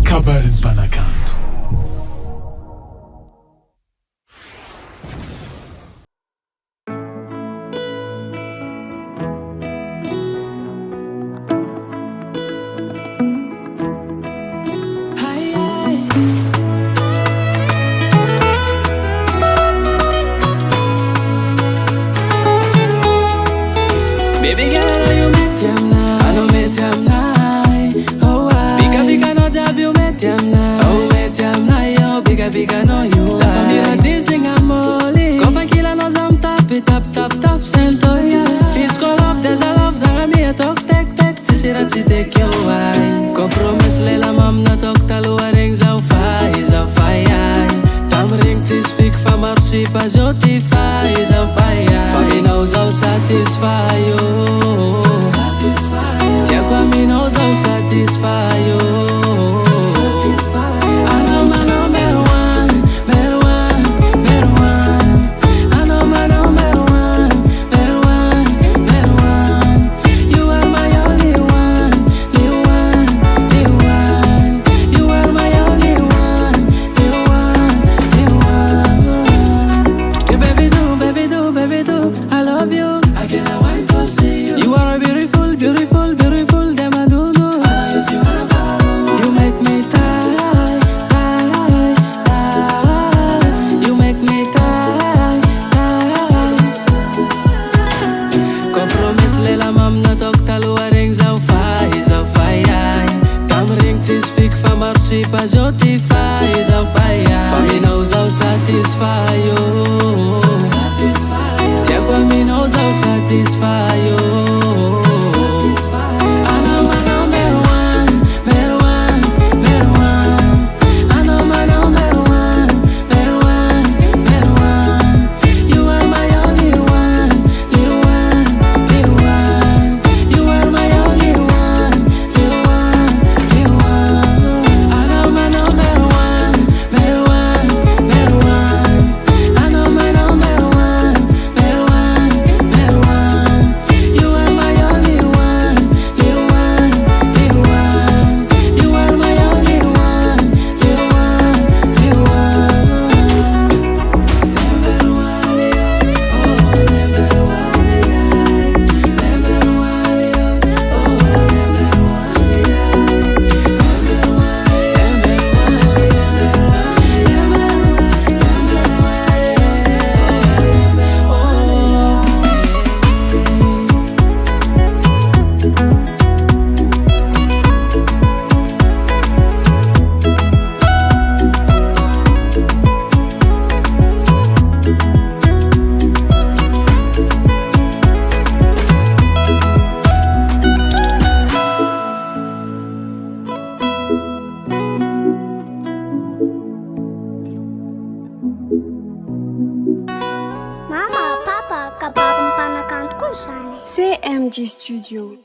Kabaron'ny Mpanakanto. Baby girl, I know you met him now. I know met him now. Oh, bigga, no job you met him now. Oh, met him now. Oh, bigga, no you. Sa família dizem amole. Como aquilo nós vamos tap, sento ya. Fiz call up, there's a love, zanga mi talk, tek. Sisira si tek yo ay. Compromise lela mam na talk talo ring zou fai. Tam ring tis fik fa marsi pa jotify zou fai. Fami nou zou satisfy yo. Tia kwa mi nou zou satisfy yo. I know my number one. I know my number one. You are my only one. You are my only one. Yeah, baby do, I love you. I cannot wait to see you. You are a beautiful, them I do. You make me die. You make me die. Compromise lela mam na talk talo ring zou fai. Tam ring tis fik fa marsi pa jotify zou fai. Fami nou zou satisfy yo. Tia kwa mi nou zou satisfy yo. I know my number one. I know my number one. You are my only one. You are my only one. I know my number one. I know my number one. You are my only one. You are my only one. Mama, papa, kabarong panakanto ko sana. CMG Studio.